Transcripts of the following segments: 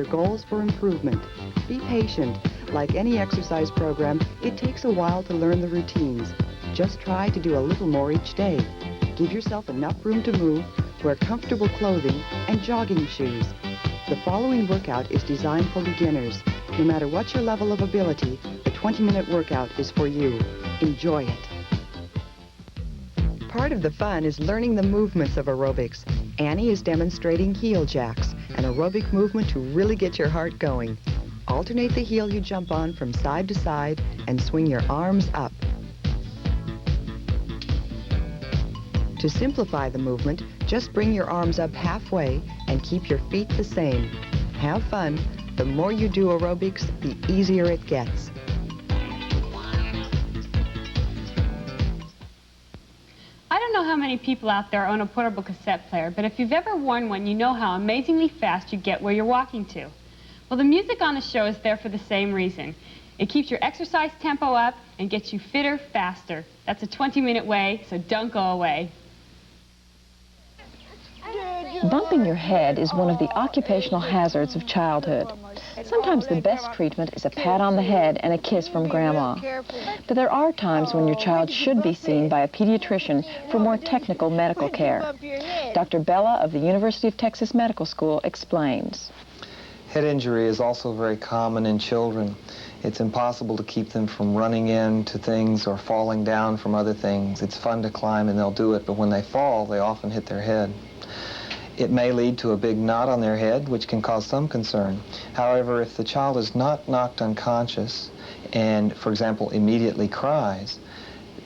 your goals for improvement. Be patient. Like any exercise program, it takes a while to learn the routines. Just try to do a little more each day. Give yourself enough room to move, wear comfortable clothing, and jogging shoes. The following workout is designed for beginners. No matter what your level of ability, the 20-minute workout is for you. Enjoy it. Part of the fun is learning the movements of aerobics. Annie is demonstrating heel jacks, an aerobic movement to really get your heart going. Alternate the heel you jump on from side to side and swing your arms up. To simplify the movement, just bring your arms up halfway and keep your feet the same. Have fun. The more you do aerobics, the easier it gets. I don't know how many people out there own a portable cassette player, but if you've ever worn one, you know how amazingly fast you get where you're walking to. Well, the music on the show is there for the same reason. It keeps your exercise tempo up and gets you fitter faster. That's a 20-minute way, so don't go away. Bumping your head is one of the occupational hazards of childhood. Sometimes the best treatment is a pat on the head and a kiss from Grandma. But there are times when your child should be seen by a pediatrician for more technical medical care. Dr. Bella of the University of Texas Medical School explains. Head injury is also very common in children. It's impossible to keep them from running into things or falling down from other things. It's fun to climb and they'll do it, but when they fall, they often hit their head. It may lead to a big knot on their head, which can cause some concern. However, if the child is not knocked unconscious and, for example, immediately cries,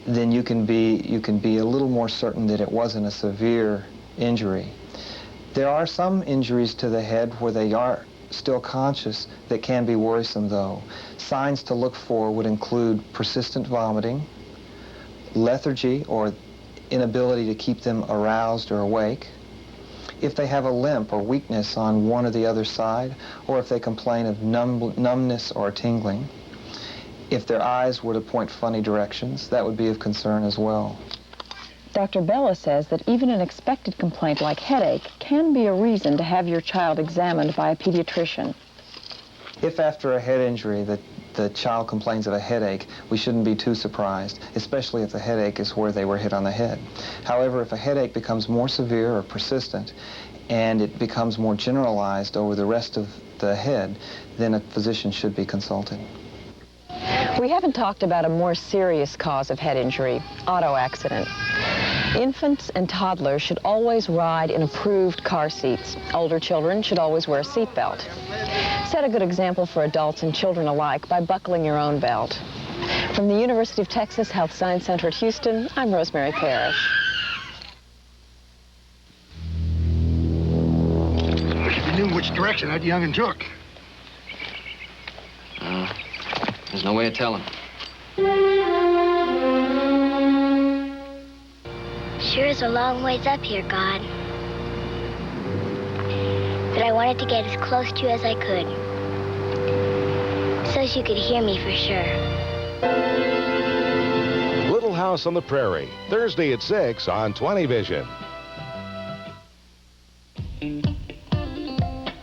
then you can be a little more certain that it wasn't a severe injury. There are some injuries to the head where they are still conscious that can be worrisome, though. Signs to look for would include persistent vomiting, lethargy or inability to keep them aroused or awake, if they have a limp or weakness on one or the other side, or if they complain of numbness or tingling. If their eyes were to point funny directions, that would be of concern as well. Dr. Bella says that even an expected complaint like headache can be a reason to have your child examined by a pediatrician. If after a head injury the child complains of a headache, we shouldn't be too surprised, especially if the headache is where they were hit on the head. However, if a headache becomes more severe or persistent and it becomes more generalized over the rest of the head, then a physician should be consulted. We haven't talked about a more serious cause of head injury, auto accident. Infants and toddlers should always ride in approved car seats. Older children should always wear a seatbelt. Set a good example for adults and children alike by buckling your own belt. From the University of Texas Health Science Center at Houston, I'm Rosemary Parrish. If you knew which direction that young'un took. There's no way of telling. Sure is a long ways up here, God. But I wanted to get as close to you as I could, so you could hear me for sure. Little House on the Prairie, Thursday at 6 on 20 Vision.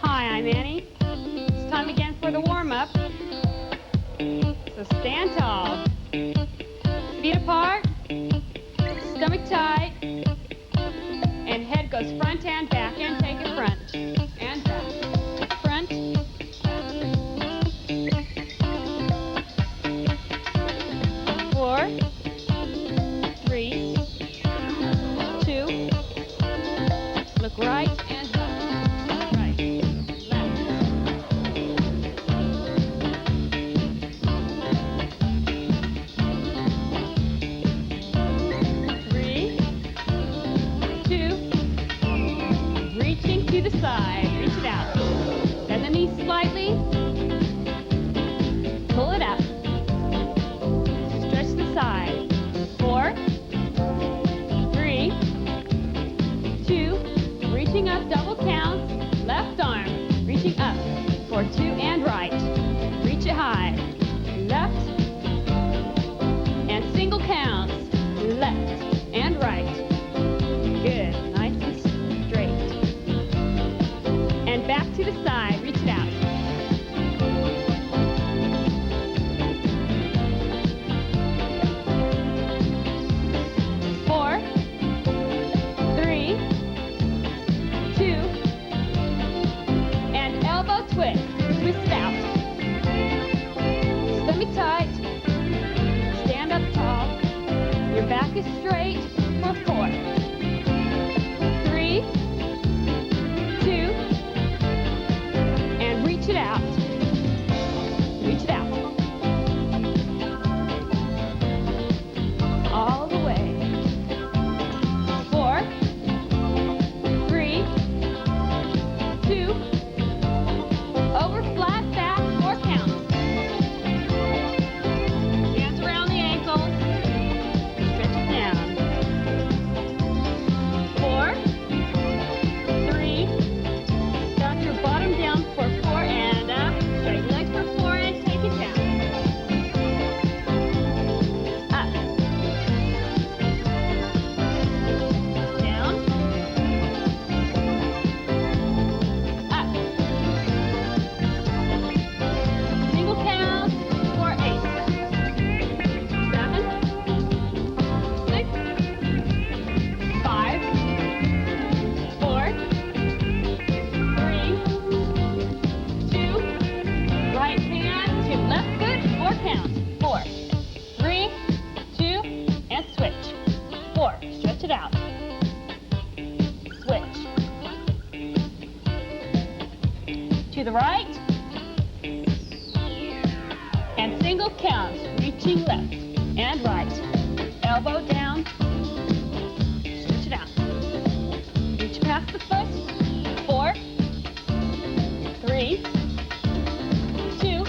Hi, I'm Annie. It's time again for the warm-up. So stand tall. Feet apart. Stomach tight. And head goes front and back. And take it front. And back. Front. 4, 3, 2. Look right and left. Right. Left. 3, 2. Reaching to the side. Reach it out. Bend the knees slightly. Pull it up. Stretch the side. 4, 3, 2. Reaching up, double counts. Left arm. Reaching up for 2 and right. Reach it high. Left. And single counts. Left and right. Good. Nice and straight. And back to the side. Reach it out. twist. Twist it out. Stomach tight. Stand up tall. Your back is straight for 4, 3, 2, and reach it out. Reach it out. All the way. 4, 3, 2, over flat back, 4 counts. Hands around the ankles. Stretch it down. 4, 3, got your bottom down for 4 and up. Straight legs for 4 and take it down. Up. Down. Up. Single count for 8. 7, 6, 5, 4, 3, 2, right hand to left foot, 4 counts. 4, 3, 2, and switch. 4, stretch it out. Switch. To the right. And single counts, reaching left and right. Elbow down. Stretch it out. Reach past the foot. 4, 3, 2,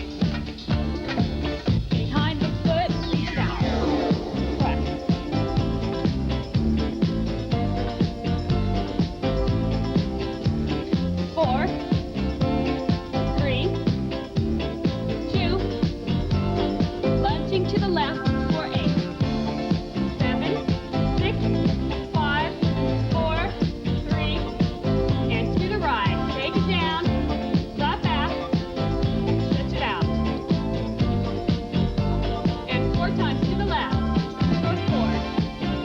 behind the foot, reach it out. Press. 4, 3, 2, lunging to the left for 8. 7, 6, 5, 4, 3, and to the right. Take it down, drop back, stretch it out. And 4 times to the left for 4,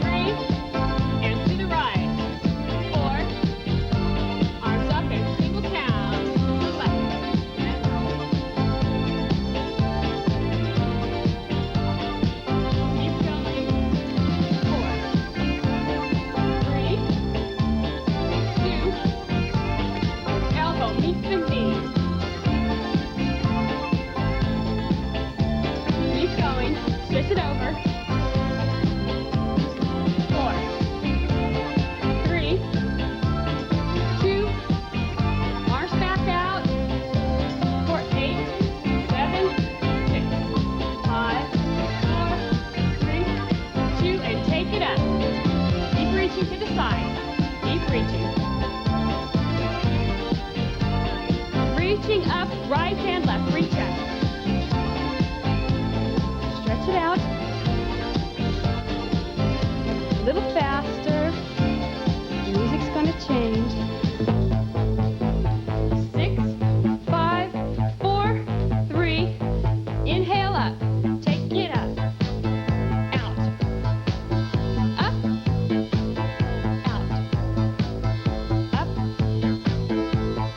3, and to the right. 4, arms up and single count, to the left. And keep going. 4, 3, 2, elbow meets the knee. Keep going. Switch it over. 4, 3, 2, arms back out for 8, 7, 6, 5, 4, 3, 2, and take it up. Keep reaching to the side. Keep reaching. Reaching up, right and left. Reach up. Stretch it out. A little faster. The music's going to change. 6, 5, 4, 3. Inhale up. Take it up. Out. Up. Out. Up.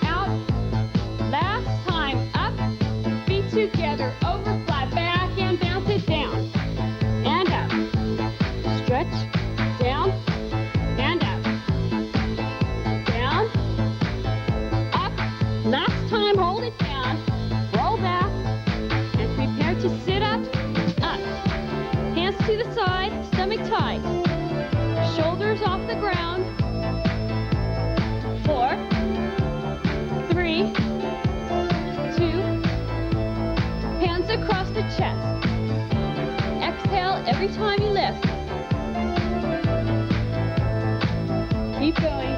Out. Last time. Up. Feet together. Over flat back and bounce it down. And up. Stretch. Down. And up. Down. Up. Last time. Hold it down. Roll back. And prepare to sit up. Up. Hands to the side. Stomach tight. Shoulders off the ground. 4, 3, 2, hands across the chest. Exhale every time you lift. Keep going.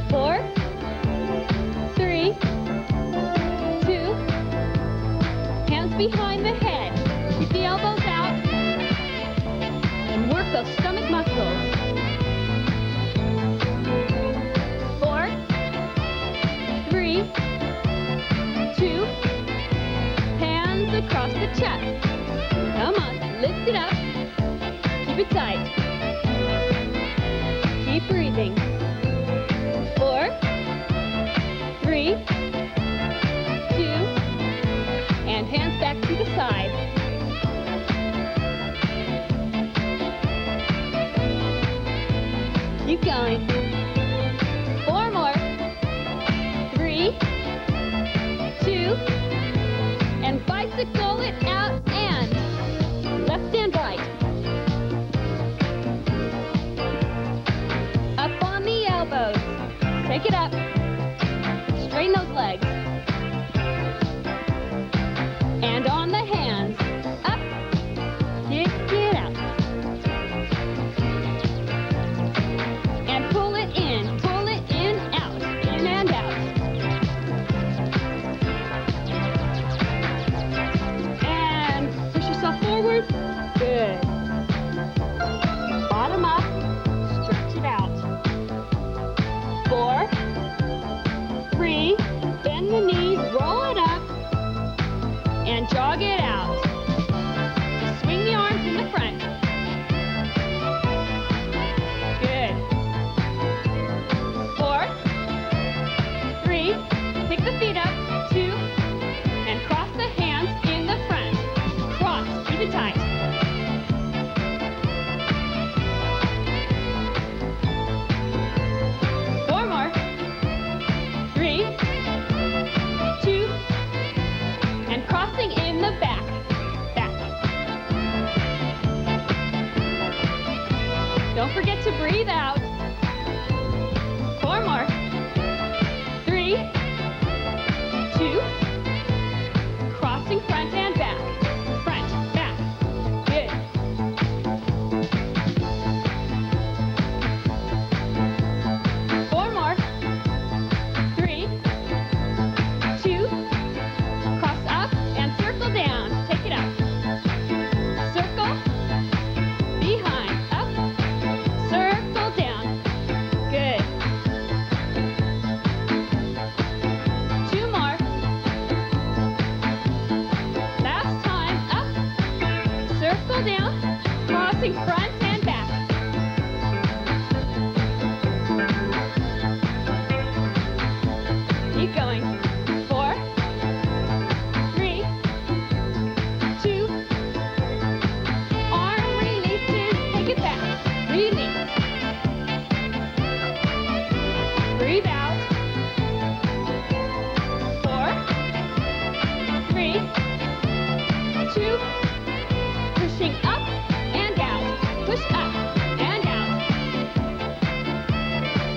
4, 3, 2, hands behind the head. Keep the elbows out. And work those stomach muscles. 4, 3, 2, hands across the chest. Come on, lift it up. Keep it tight. Keep breathing. 4, 3, going. 4 more. 3, 2, and bicycle it out and left and right. Up on the elbows. Take it up. Straighten those legs. And on the hands. Up. Kick it out. And pull it in, out, in and out. And push yourself forward. Good. Bottom up, stretch it out. 4, 3, bend the knees, roll it up, and jog it out. Swing the arms in the front. Good. 4, 3, pick the feet up, 2, and cross the hands in the front. Cross, keep it tight. 4 more. 3, 2, and crossing in the back. Don't forget to breathe out. 4 more. 3, 2, crossing front and back. Front, back. Good. 4 more. 3, 2, cross up and circle down. Take it up. Circle, behind, up, circle down. Good. 2 more. Last time, up, circle down, crossing front and back. Keep going. 4, 3, 2, arm releases, take it back, release. Breathe out. 4, 3, 2, pushing up and out, push up and out.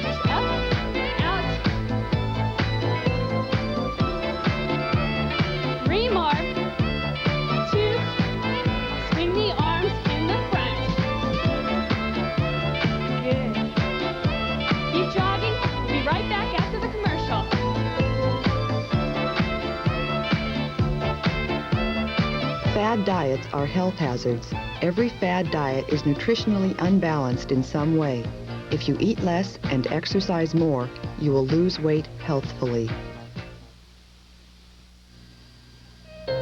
Push up, out. 3 more. 2, swing the arms in the front. Good. Keep jogging. We'll be right back after the commercial. Fad diets are health hazards. Every fad diet is nutritionally unbalanced in some way. If you eat less and exercise more, you will lose weight healthfully.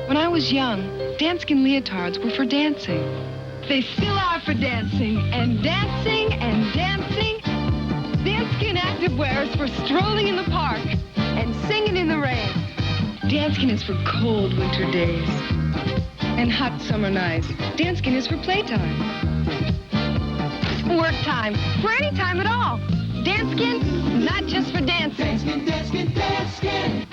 When I was young, danskin leotards were for dancing. They still are for dancing, and dancing, and dancing. Danskin activewear is for strolling in the park and singing in the rain. Danskin is for cold winter days and hot summer nights. Danskin is for playtime. Work time, for any time at all. Danskin, not just for dancing. Danskin, danskin, danskin.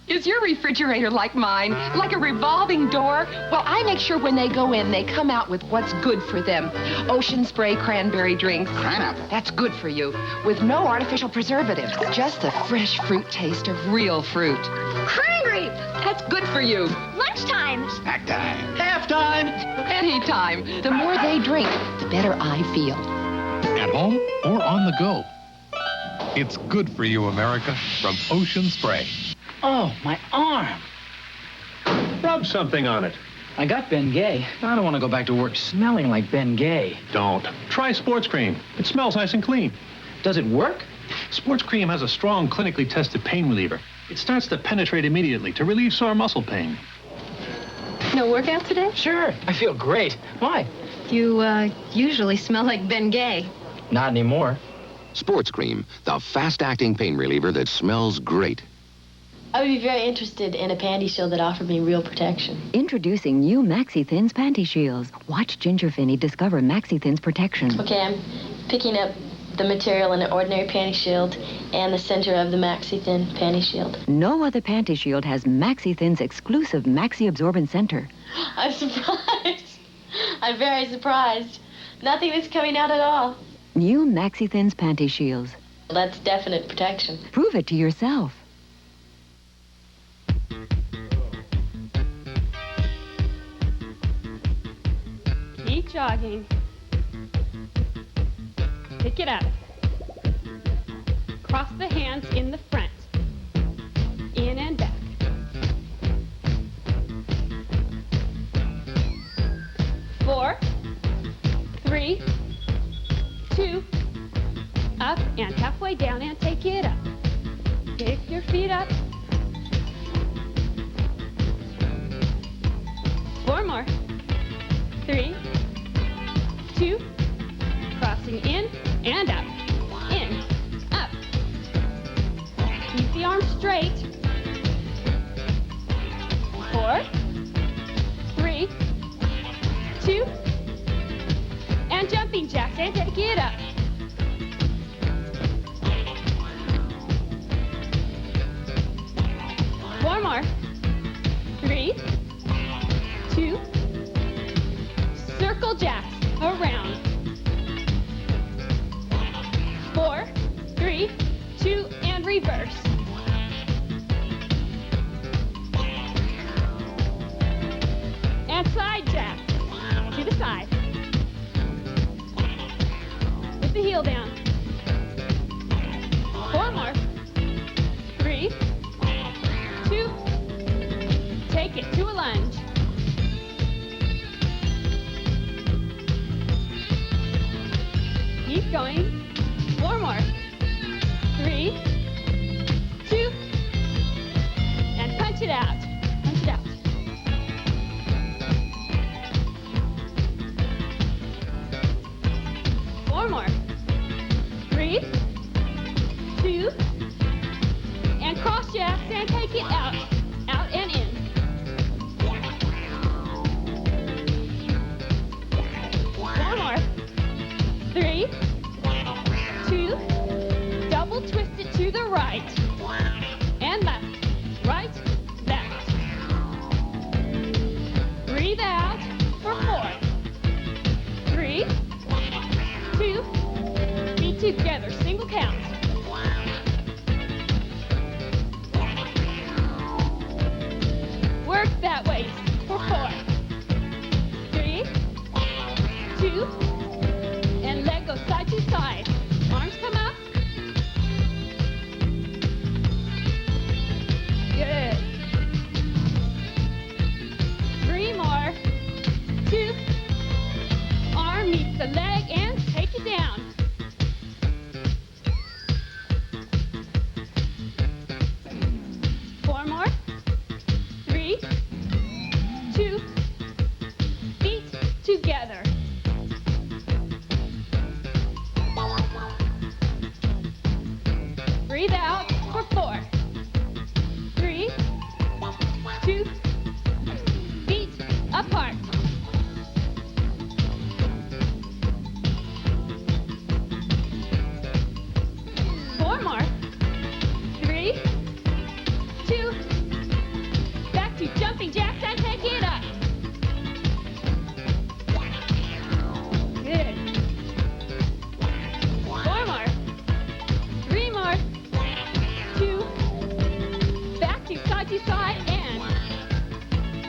Is your refrigerator like mine? Like a revolving door? Well, I make sure when they go in, they come out with what's good for them. Ocean Spray cranberry drinks. Cranapple. That's good for you. With no artificial preservatives. Just the fresh fruit taste of real fruit. Cran grape. That's good for you. Lunchtime. Snack time. Halftime. Anytime. The more they drink, the better I feel. At home or on the go. It's good for you, America, from Ocean Spray. Oh, my arm. Rub something on it. I got Bengay. I don't want to go back to work smelling like Bengay. Don't. Try Sports Cream. It smells nice and clean. Does it work? Sports Cream has a strong, clinically tested pain reliever. It starts to penetrate immediately to relieve sore muscle pain. No workout today? Sure. I feel great. Why? You, usually smell like Bengay. Not anymore. Sports Cream, the fast-acting pain reliever that smells great. I would be very interested in a panty shield that offered me real protection. Introducing new Maxi Thins Panty Shields. Watch Ginger Finney discover Maxi Thins protection. Okay, I'm picking up the material in an ordinary panty shield and the center of the Maxi Thin panty shield. No other panty shield has Maxi Thins exclusive Maxi Absorbent Center. I'm surprised. I'm very surprised. Nothing is coming out at all. New Maxi Thins Panty Shields. That's definite protection. Prove it to yourself. Keep jogging. Pick it up. Cross the hands in the front. In and back. Four, three, two, up and halfway down and take it up. Pick your feet up. Four more. Three, two, crossing in and up, in, up. Keep the arms straight. Four, three, two, and jumping jacks and take it up. Four more. Three, two, circle jacks around. Four, three, two, and reverse. And side jack to the side. With the heel down. Four more. Three, two, take it to a lunge. Keep going. Four more. Three, two, and punch it out. Punch it out. Four more. Three, two, and cross jacks and take it out. Out and in. Four more. Three, two, double twist it to the right, and left, right, left. Breathe out for four. Three, two, feet together, single count. Work that waist for four. Three, two, and leg goes side to side. Arms come up. Good. Three more. Two. Arm meets the leg and take it down. Four more. Three, two, feet together. Breathe out for four. Three, two, feet apart. Four more. Three, two, back to jumping jacks and take it up. Good. Four more. Three more. Two. Back to side and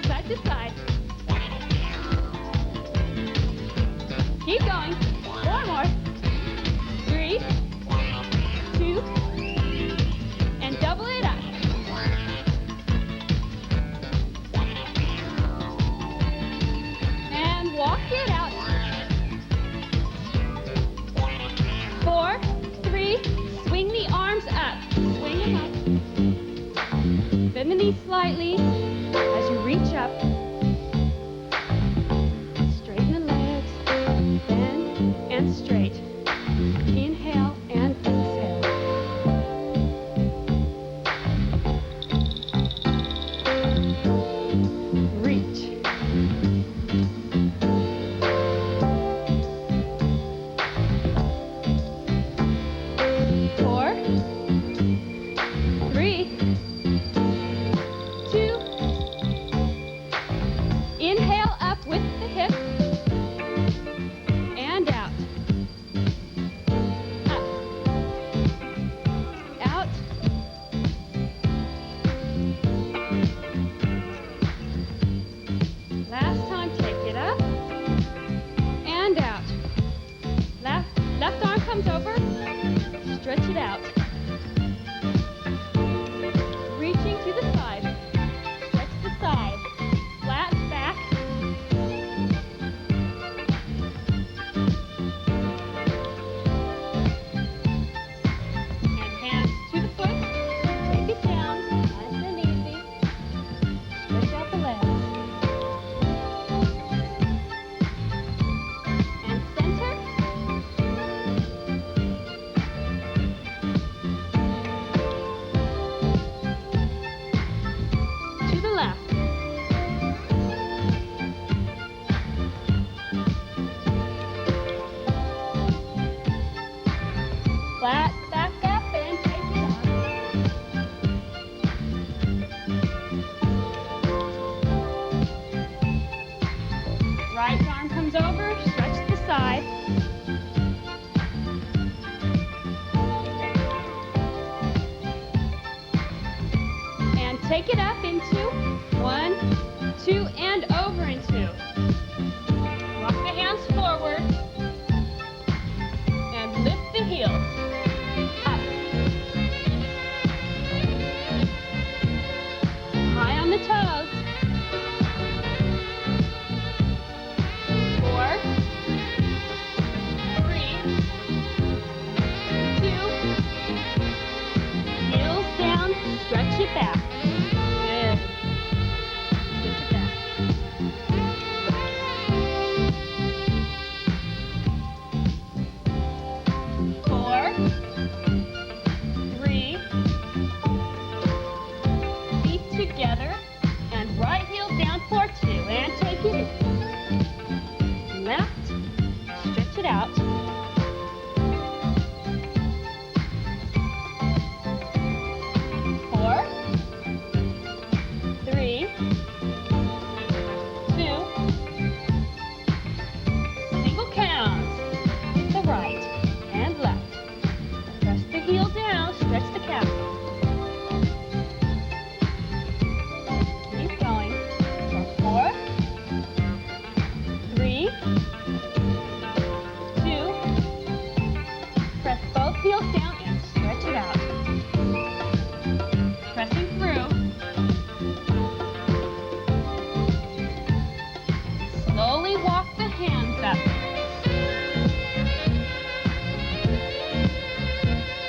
side to side. Keep going. Four more. Three. Two. And double it up. And walk it out. Four, three, swing the arms up. Swing them up. Bend the knees slightly as you reach up. Straighten the legs. Bend and straight. Inhale and exhale. Take it up into 1, 2, and over into. Walk the hands forward and lift the heels up. High on the toes. 4, 3, 2, heels down, stretch it back. Good. Stretch it back. 4, 3, feet together, and right heel down for 2, and take it in. Left, stretch it out. 4, 3, 2, single counts. The right and left. Press the heel down, stretch the calf. Keep going. For 4, 3, 2, press both heels down and stretch it out. Pressing through. Slowly walk the hands up.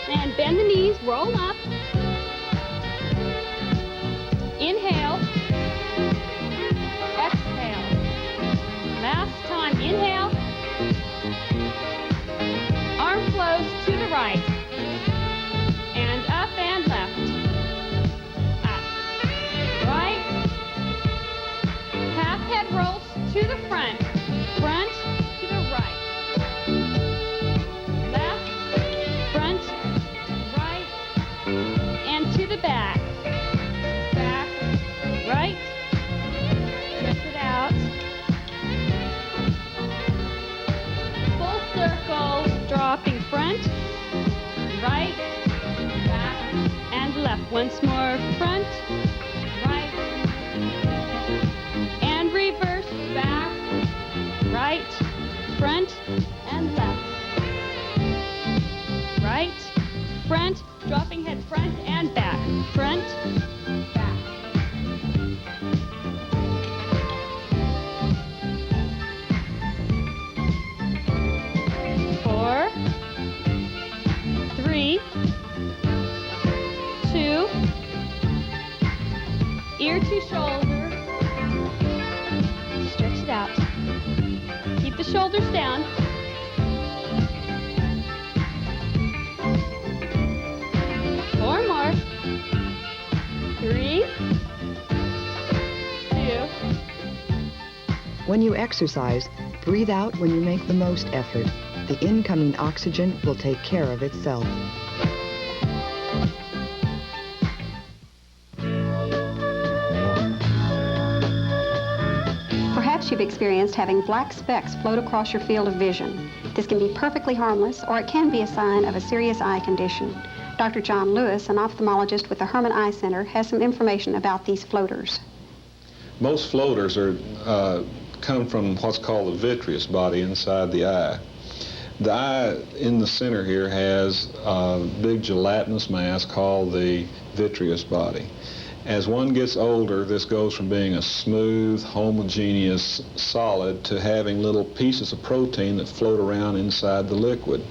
And bend the knees, roll up. Inhale. Exhale. Last time, inhale. Arm flows to the right. And up and left. Up. Right. Half head rolls to the front. Front to the right. Left. Front. Right. And to the back. Back. Right. Stretch it out. Full circle. Dropping front. Right. Back. And left. Once more. Front. Right. And reverse. Back. Right. Front. And left. Right. Front. Dropping head front and back. Front. Back. 4, 3, 2, ear to shoulder. Stretch it out. Keep the shoulders down. 4 more. 3, 2. When you exercise, breathe out when you make the most effort. The incoming oxygen will take care of itself. Perhaps you've experienced having black specks float across your field of vision. This can be perfectly harmless, or it can be a sign of a serious eye condition. Dr. John Lewis, an ophthalmologist with the Herman Eye Center, has some information about these floaters. Most floaters come from what's called the vitreous body inside the eye. The eye in the center here has a big gelatinous mass called the vitreous body. As one gets older, this goes from being a smooth, homogeneous solid to having little pieces of protein that float around inside the liquid.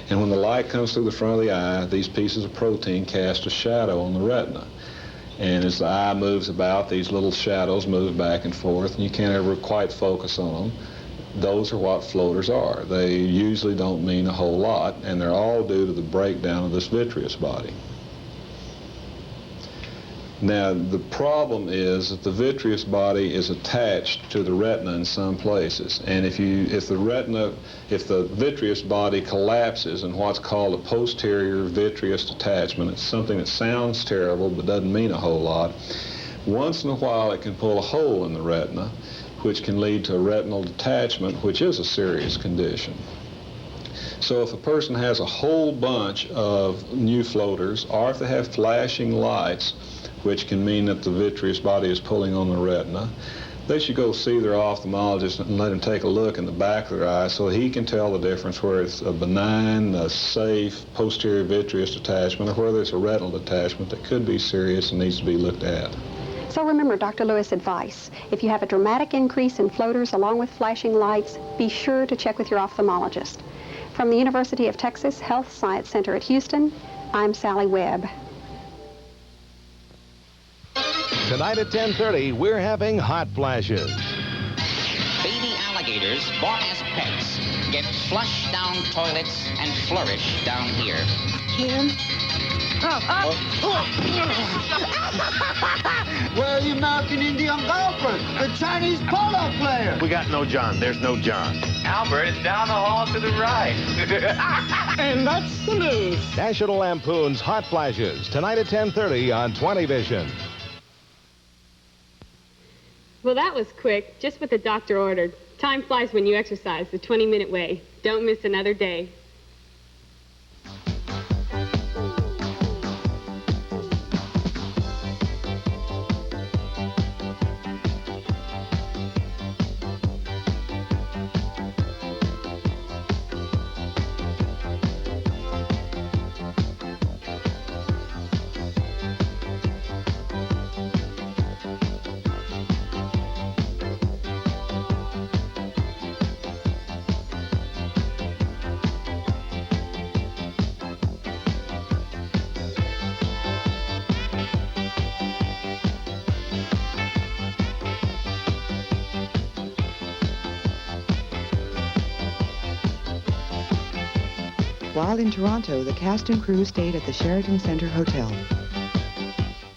And when the light comes through the front of the eye, these pieces of protein cast a shadow on the retina. And as the eye moves about, these little shadows move back and forth, and you can't ever quite focus on them. Those are what floaters are. They usually don't mean a whole lot, and they're all due to the breakdown of this vitreous body. Now, the problem is that the vitreous body is attached to the retina in some places, and if the vitreous body collapses in what's called a posterior vitreous detachment, it's something that sounds terrible but doesn't mean a whole lot. Once in a while, it can pull a hole in the retina, which can lead to a retinal detachment, which is a serious condition. So if a person has a whole bunch of new floaters, or if they have flashing lights, which can mean that the vitreous body is pulling on the retina, they should go see their ophthalmologist and let him take a look in the back of their eye so he can tell the difference where it's a benign, a safe posterior vitreous detachment, or whether it's a retinal detachment that could be serious and needs to be looked at. So remember Dr. Lewis' advice. If you have a dramatic increase in floaters along with flashing lights, be sure to check with your ophthalmologist. From the University of Texas Health Science Center at Houston, I'm Sally Webb. Tonight at 10:30, we're having hot flashes. Baby alligators bought as pets get flushed down toilets and flourish down here. Kim? Where are the American Indian golfer? The Chinese polo player? We got no John. There's no John. Albert, it's down the hall to the right. And that's the news. National Lampoon's Hot Flashes, tonight at 10:30 on 20 Vision. Well, that was quick, just what the doctor ordered. Time flies when you exercise, the 20-minute way. Don't miss another day. While in Toronto, the cast and crew stayed at the Sheraton Centre Hotel.